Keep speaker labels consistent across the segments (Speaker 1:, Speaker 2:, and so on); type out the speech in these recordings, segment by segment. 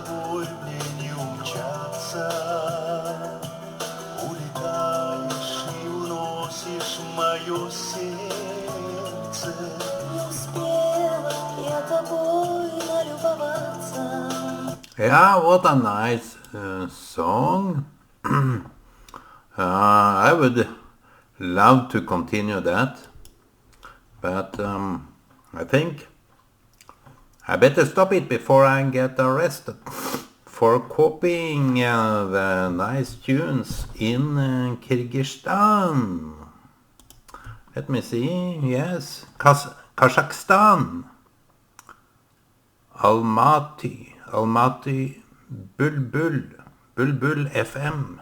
Speaker 1: тобой мне не умчаться. Улетаешь и уносишь мое сердце.
Speaker 2: Не успела я тобой налюбоваться.
Speaker 3: Yeah, what a nice song. I would love to continue that, but I think I better stop it before I get arrested for copying the nice tunes in Kyrgyzstan. Let me see. Yes, Kazakhstan. Almaty, Bulbul FM.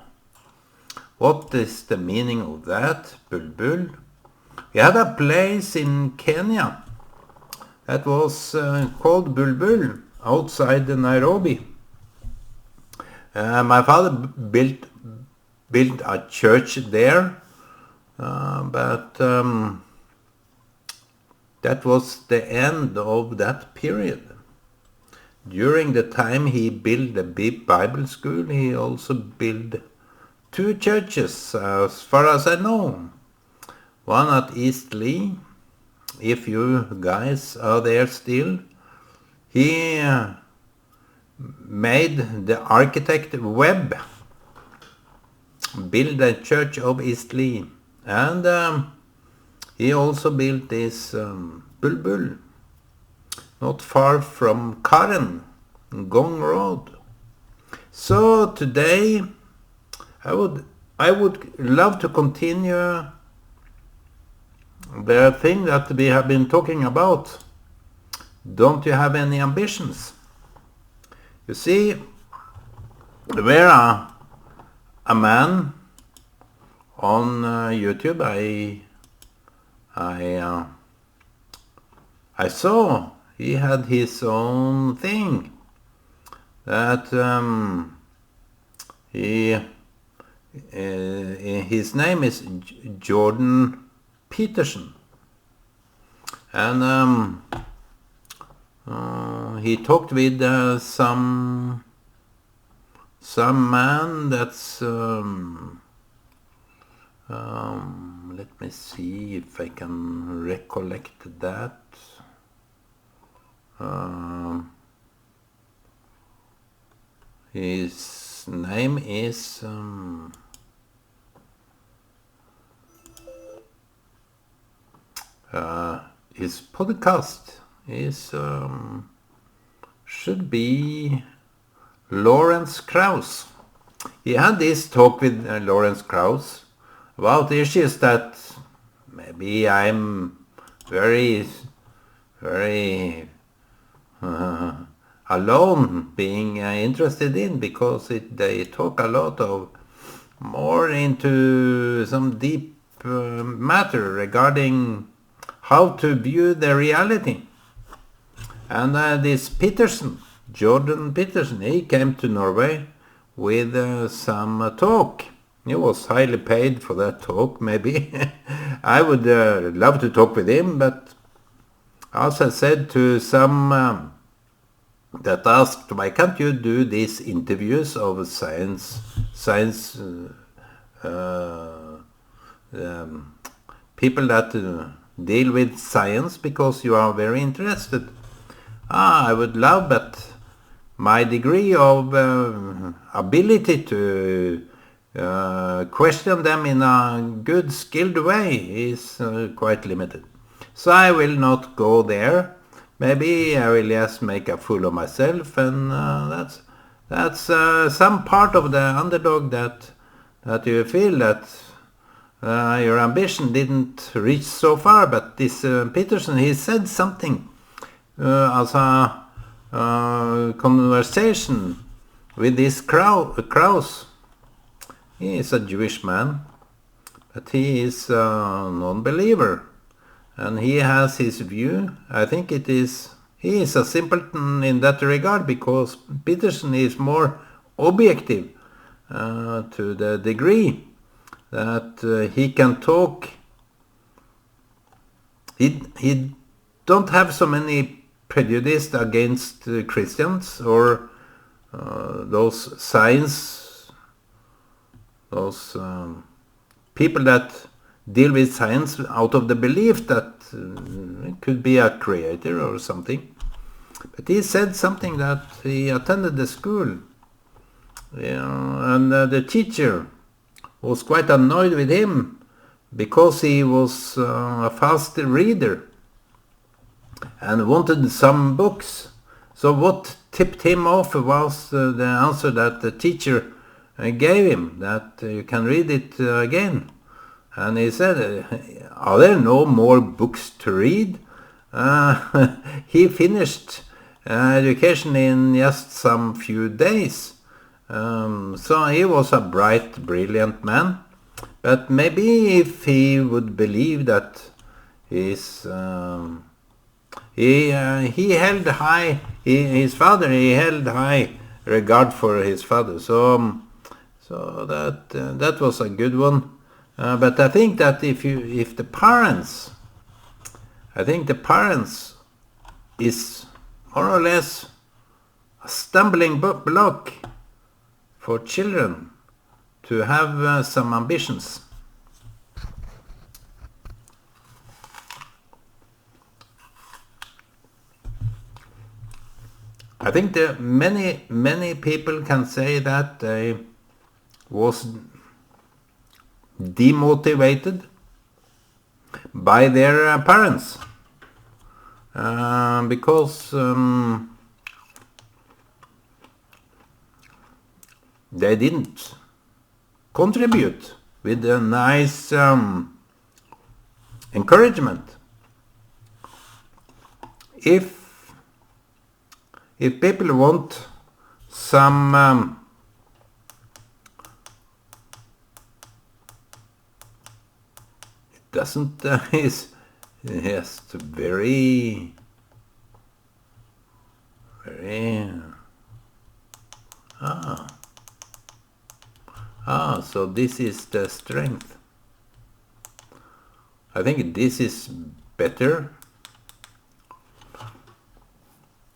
Speaker 3: What is the meaning of that, Bulbul? We had a place in Kenya that was called Bulbul outside Nairobi. My father built a church there, but that was the end of that period. During the time he built the big Bible school, he also built 2 churches, as far as I know. One at East Lee, if you guys are there still. He made the architect Webb build the church of East Lee. And he also built this Bulbul, not far from Karen, Gong Road. So today I would love to continue the thing that we have been talking about. Don't you have any ambitions? You see, there were a man on YouTube I saw. He had his own thing that his name is Jordan Peterson, and he talked with some man that's let me see if I can recollect that. His name is his podcast is should be Lawrence Krauss. He had this talk with Lawrence Krauss about issues that maybe I'm very alone being interested in, because they talk a lot of more into some deep matter regarding how to view the reality. And this Peterson, Jordan Peterson, he came to Norway with some talk. He was highly paid for that talk, maybe. I would love to talk with him, but as I said to some that asked, why can't you do these interviews of science people that deal with science, because you are very interested? I would love, but my degree of ability to question them in a good, skilled way is quite limited. So I will not go there. Maybe I will just make a fool of myself, and that's some part of the underdog that you feel that your ambition didn't reach so far. But this Peterson, he said something as a conversation with this Krauss. He is a Jewish man, but he is a non-believer. And he has his view. I think he is a simpleton in that regard, because Peterson is more objective to the degree that he can talk. He don't have so many prejudice against Christians or those science, those people that deal with science out of the belief that it could be a creator or something. But he said something that he attended the school, and the teacher was quite annoyed with him because he was a fast reader and wanted some books. So what tipped him off was the answer that the teacher gave him, that you can read it again. And he said, are there no more books to read? He finished education in just some few days. So he was a bright, brilliant man. But maybe if he would believe that his he held high his father, he held high regard for his father. So that was a good one. But I think that if the parents, I think the parents is more or less a stumbling block for children to have some ambitions. I think that many people can say that they was demotivated by their parents because they didn't contribute with a nice encouragement. If people want some it doesn't is yes very so this is the strength. I think this is better.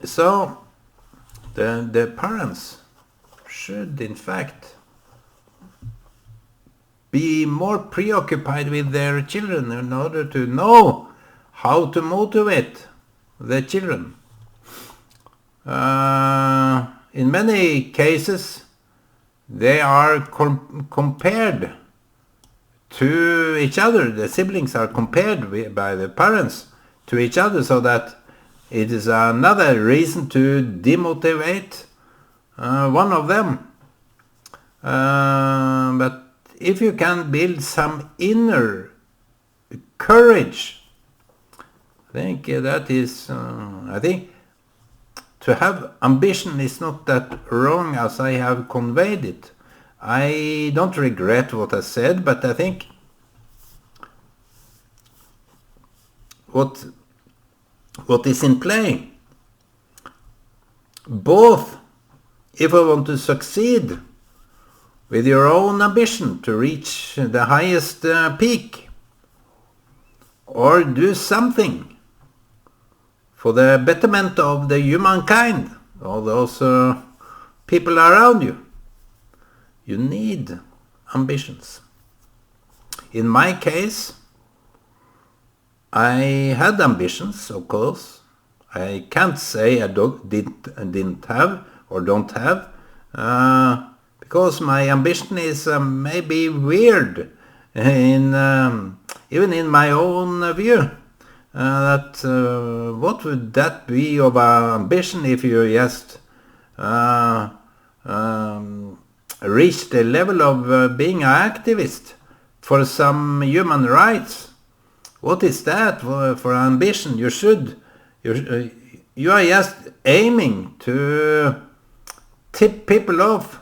Speaker 3: So the parents should in fact be more preoccupied with their children in order to know how to motivate the children. In many cases they are compared to each other. The siblings are compared by the parents to each other, so that it is another reason to demotivate one of them. But if you can build some inner courage, I think that is, I think to have ambition is not that wrong as I have conveyed it. I don't regret what I said, but I think what is in play, both if you want to succeed with your own ambition to reach the highest peak, or do something for the betterment of the humankind, all those people around you, you need ambitions. In my case, I had ambitions, of course. I can't say I didn't have or don't have, because my ambition is maybe weird, in even in my own view. That what would that be of ambition if you just reach the level of being an activist for some human rights? What is that for ambition? You are just aiming to tip people off.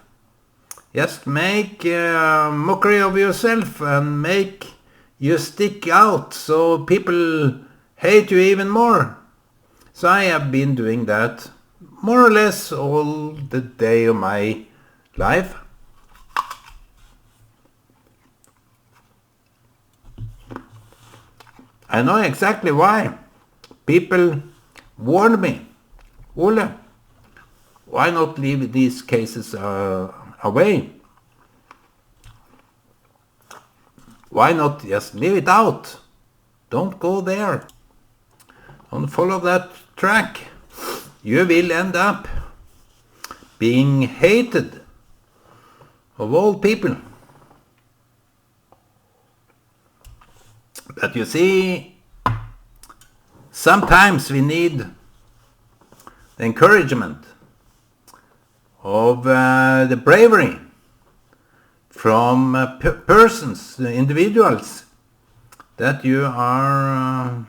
Speaker 3: Just make mockery of yourself and make you stick out so people hate you even more. So I have been doing that more or less all the day of my life. I know exactly why. People warned me. Ole, Why not leave these cases away? Why not just leave it out? Don't go there. Don't follow that track. You will end up being hated of all people. But you see, sometimes we need the encouragement of the bravery from persons, individuals that you are,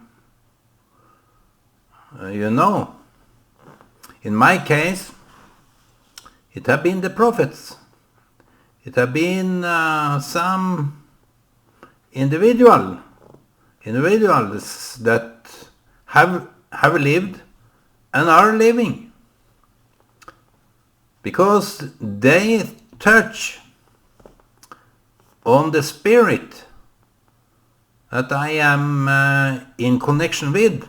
Speaker 3: In my case, it have been the prophets. It have been some individuals that have lived and are living, because they touch on the spirit that I am in connection with.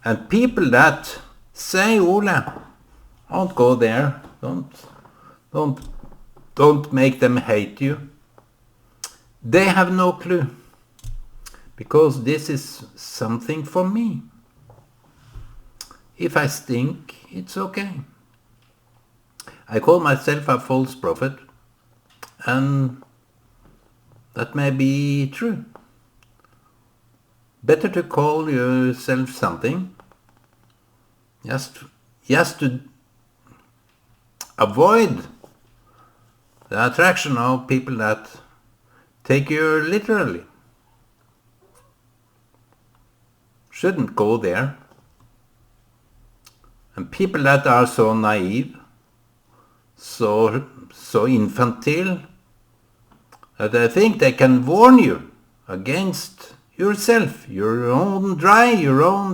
Speaker 3: And people that say, Ole, don't go there, don't make them hate you. They have no clue, because this is something for me. If I stink, it's okay. I call myself a false prophet, and that may be true. Better to call yourself something, just to avoid the attraction of people that take you literally. Shouldn't go there. And people that are so naive, so infantile, that I think they can warn you against yourself, your own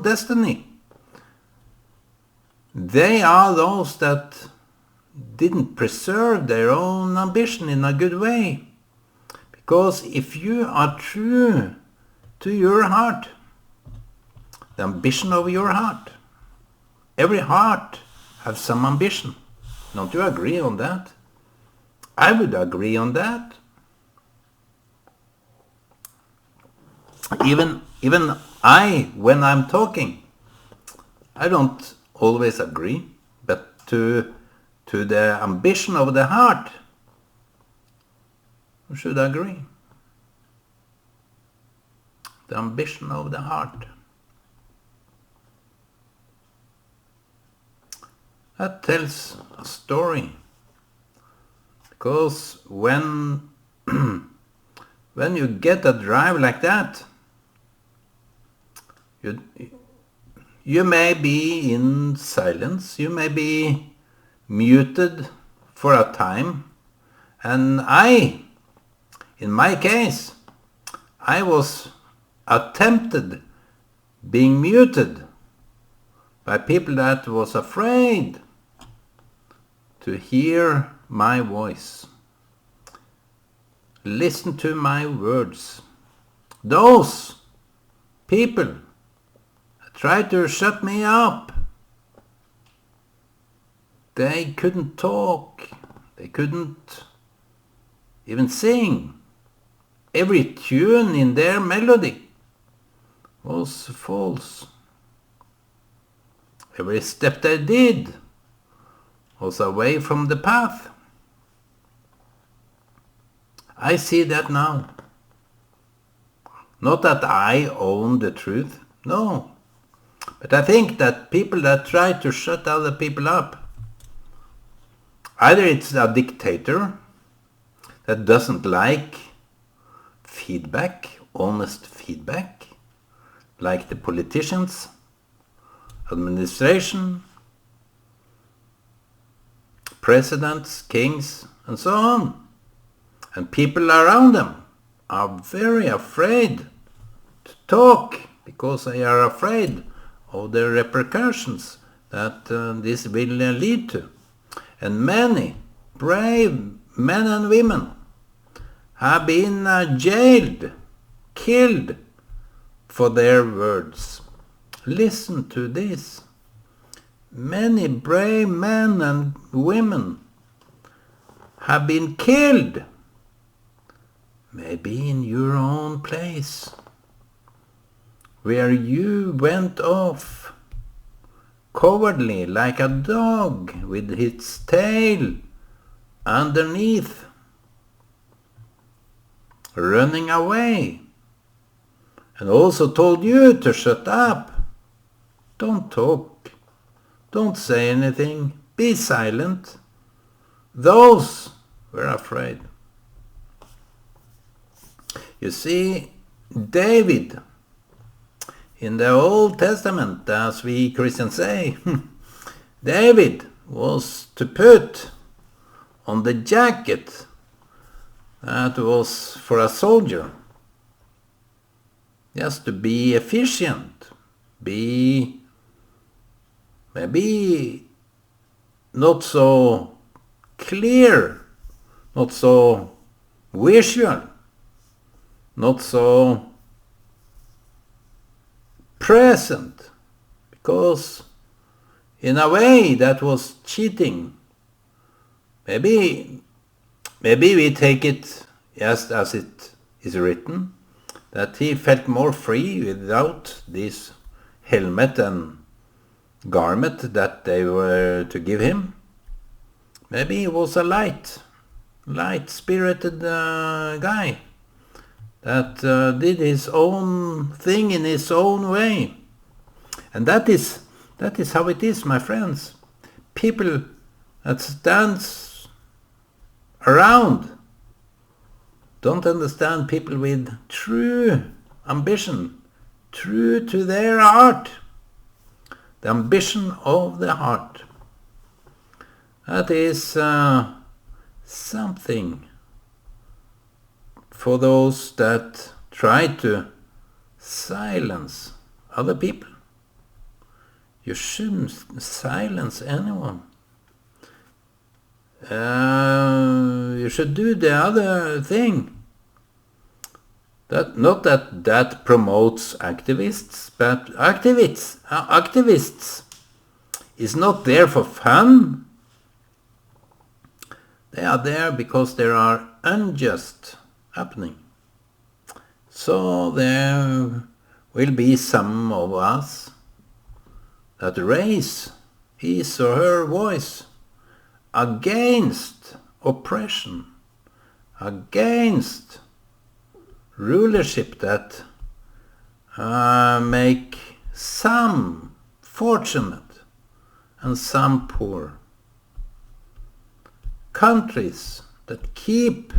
Speaker 3: destiny. They are those that didn't preserve their own ambition in a good way. Because if you are true to your heart, the ambition of your heart, every heart has some ambition. Don't you agree on that? I would agree on that. Even I, when I'm talking, I don't always agree, but to the ambition of the heart, you should agree. The ambition of the heart. That tells a story, because when you get a drive like that, you may be in silence, you may be muted for a time, and in my case, I was attempted being muted by people that was afraid to hear my voice, listen to my words. Those people tried to shut me up. They couldn't talk. They couldn't even sing. Every tune in their melody was false. Every step they did was away from the path. I see that now. Not that I own the truth, no. But I think that people that try to shut other people up, either it's a dictator that doesn't like feedback, honest feedback, like the politicians, administration, presidents, kings, and so on. And people around them are very afraid to talk, because they are afraid of the repercussions that this will lead to. And many brave men and women have been jailed, killed for their words. Listen to this. many brave men and women have been killed. Maybe in your own place, where you went off cowardly like a dog with its tail underneath, running away, and also told you to shut up. Don't talk. Don't say anything. Be silent. Those were afraid. You see, David, in the Old Testament, as we Christians say, David was to put on the jacket that was for a soldier. Just to be efficient, be maybe not so clear, not so visual, not so present, because in a way that was cheating. Maybe we take it just as it is written, that he felt more free without this helmet and garment that they were to give him. Maybe he was a light-spirited guy that did his own thing in his own way. And that is how it is, my friends. People that stands around don't understand people with true ambition, true to their heart, the ambition of the heart. That is something for those that try to silence other people. You shouldn't silence anyone. You should do the other thing. Not that promotes activists, but activists is not there for fun. They are there because there are unjust happening. So there will be some of us that raise his or her voice against oppression, against rulership that make some fortunate and some poor. Countries that keep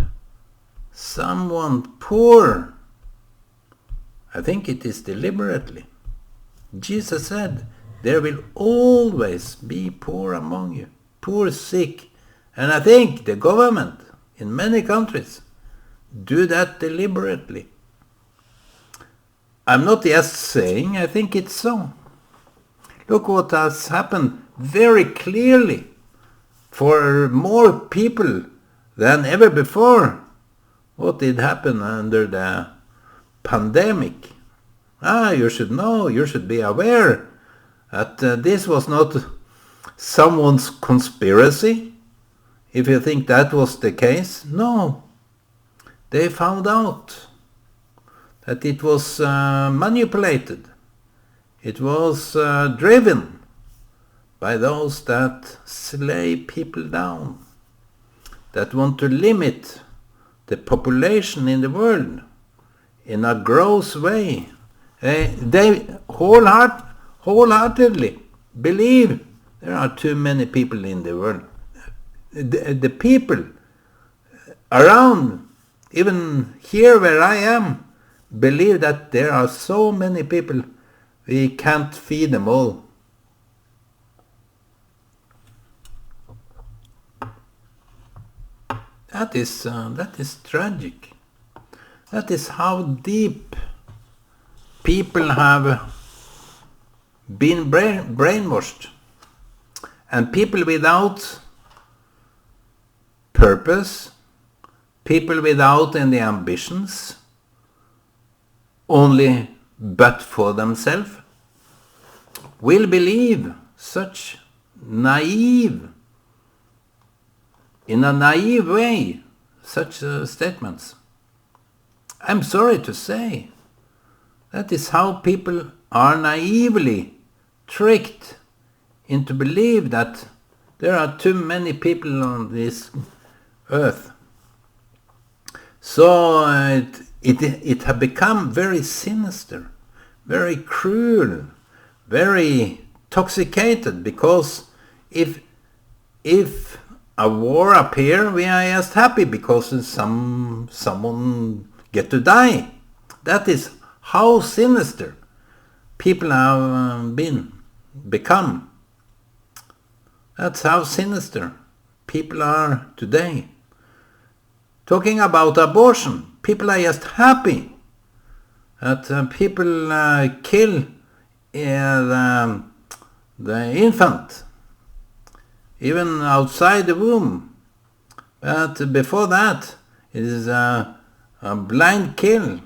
Speaker 3: someone poor. I think it is deliberately. Jesus said, there will always be poor among you, poor, sick. And I think the government in many countries do that deliberately. I'm not just saying, I think it's so. Look what has happened very clearly for more people than ever before. What did happen under the pandemic? You should know, you should be aware that this was not someone's conspiracy. If you think that was the case, no. They found out that it was manipulated. It was driven by those that slay people down, that want to limit the population in the world in a gross way. They wholeheartedly believe there are too many people in the world. The people around, even here where I am, believe that there are so many people, we can't feed them all. That is tragic. That is how deep people have been brainwashed. And people without purpose, people without any ambitions, only but for themselves, will believe such naive, in a naive way, such statements. I'm sorry to say, that is how people are naively tricked into believe that there are too many people on this earth. So it have become very sinister, very cruel, very intoxicated, because if a war appear, we are just happy because someone get to die. That is how sinister people have become. That's how sinister people are today. Talking about abortion, people are just happy that people kill the infant, even outside the womb. But before that, it is a blind kill.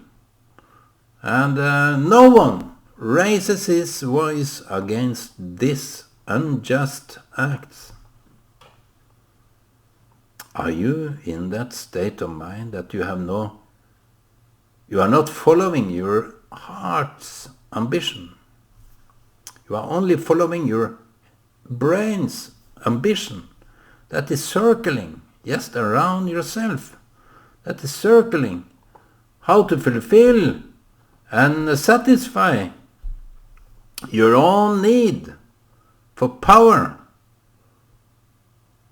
Speaker 3: And no one raises his voice against this unjust acts. Are you in that state of mind that you are not following your heart's ambition? You are only following your brain's ambition that is circling just around yourself, that is circling how to fulfill and satisfy your own need for power.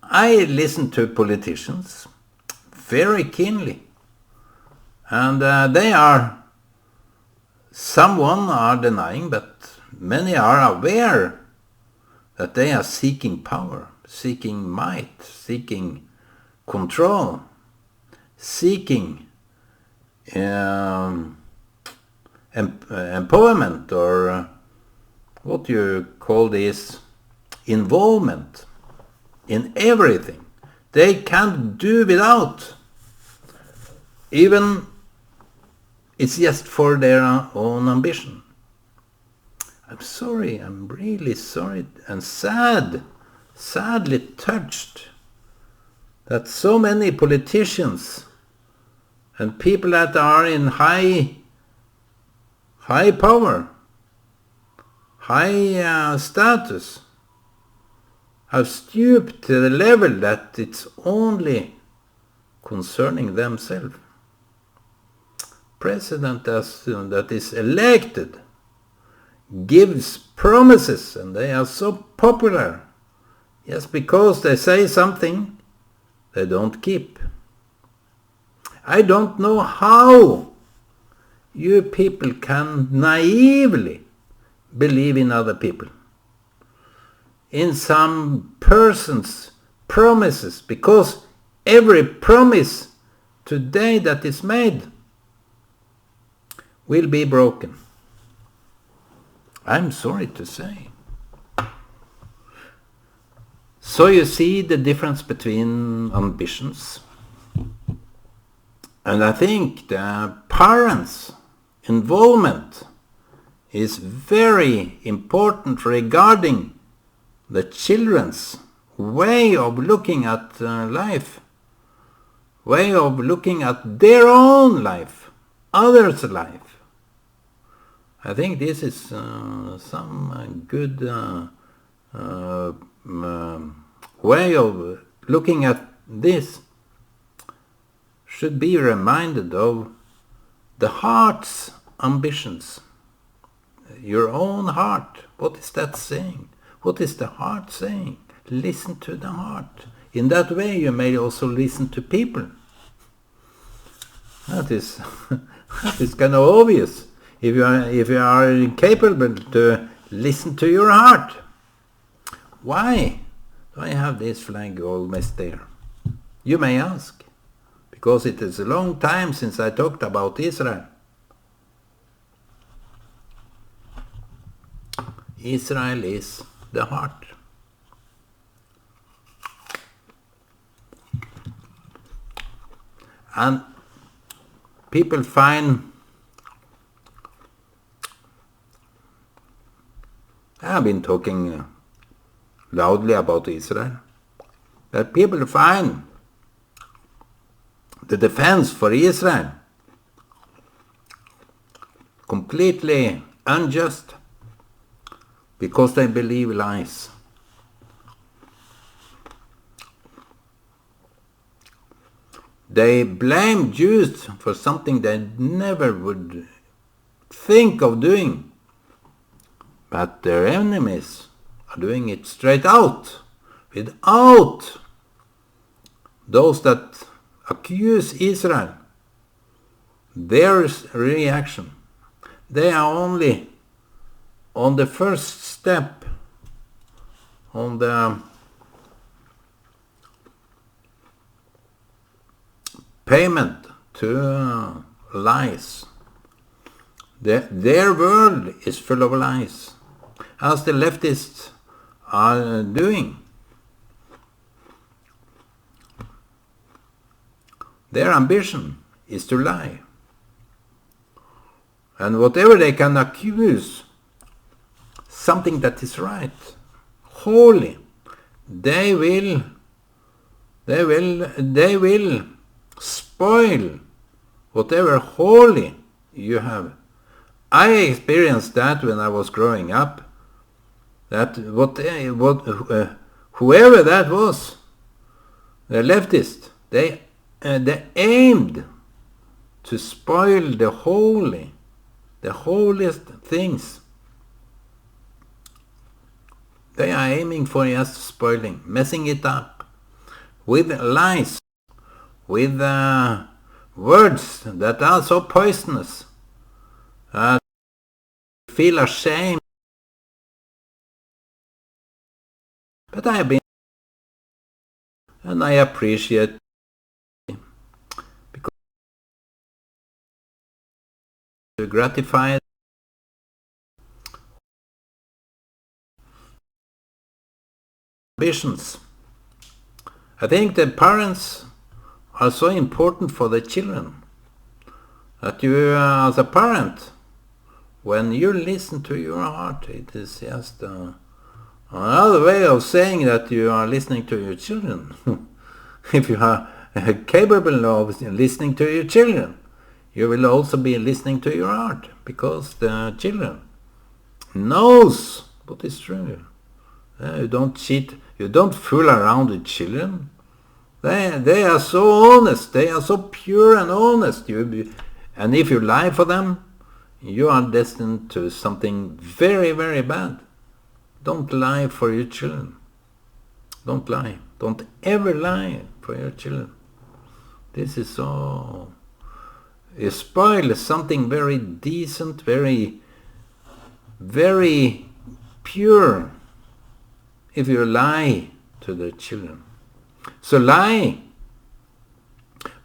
Speaker 3: I listen to politicians very keenly, and someone are denying, but many are aware that they are seeking power, seeking might, seeking control, seeking empowerment, or what you call this, involvement in everything. They can't do without. Even it's just for their own ambition. I'm sorry, I'm really sorry and sadly touched that so many politicians and people that are in high power, high status, have stooped to the level that it's only concerning themselves. President that is elected gives promises, and they are so popular just because they say something they don't keep. I don't know how you people can naively believe in other people, in some person's promises, because every promise today that is made will be broken. I'm sorry to say. So you see the difference between ambitions. And I think the parents' involvement is very important regarding the children's way of looking at life, way of looking at their own life, others' life. I think this is some good way of looking at this. Should be reminded of the heart's ambitions. Your own heart. What is that saying? What is the heart saying? Listen to the heart. In that way you may also listen to people. That is kind of obvious. If you are capable to listen to your heart. Why do I have this flag always there? You may ask. Because it is a long time since I talked about Israel. Israel is the heart. And people find, I've been talking loudly about Israel, that people find the defense for Israel completely unjust because they believe lies. They blame Jews for something they never would think of doing, but their enemies are doing it straight out, without those that accuse Israel. Their reaction, they are only on the first step, on the payment to lies. Their world is full of lies, as the leftists are doing. Their ambition is to lie. And whatever they can accuse, something that is right, holy, they will spoil whatever holy you have. I experienced that when I was growing up, that whoever that was, the leftist, they aimed to spoil the holy, the holiest things. They are aiming for just spoiling, messing it up with lies, with words that are so poisonous. Feel ashamed. But I have been, and I appreciate, because to gratify ambitions. I think that parents are so important for the children, that you as a parent, when you listen to your heart, it is just another way of saying that you are listening to your children. If you are capable of listening to your children, you will also be listening to your heart, because the children knows what is true. You don't cheat, you don't fool around with children. They are so honest, they are so pure and honest. And if you lie for them, you are destined to something very, very bad. Don't lie for your children. Don't lie. Don't ever lie for your children. This is so... You spoil something very decent, very, very pure, if you lie to the children. So lie.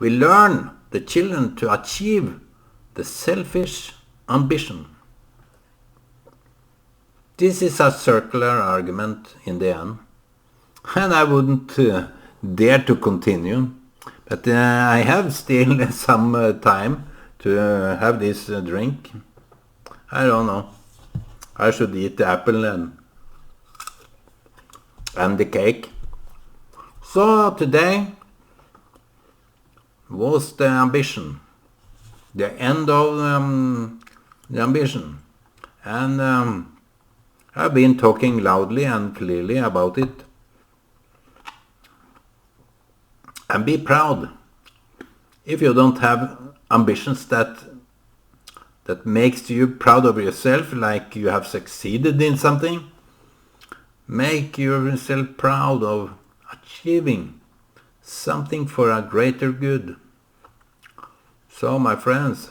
Speaker 3: We learn the children to achieve the selfish ambition. This is a circular argument in the end, and I wouldn't dare to continue, but I have still some time to have this drink. I don't know. I should eat the apple and the cake. So today was the ambition, the end of the ambition, and I've been talking loudly and clearly about it. And be proud. If you don't have ambitions that makes you proud of yourself, like you have succeeded in something, make yourself proud of achieving something for a greater good. So, my friends,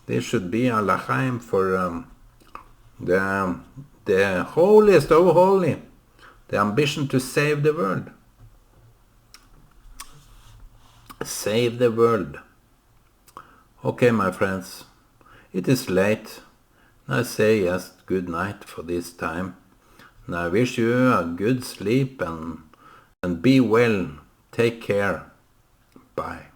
Speaker 3: this should be a l'chaim for the holiest of holy, the ambition to save the world. Save the world. Okay, my friends, it is late. I say just good night for this time. And I wish you a good sleep and be well. Take care. Bye.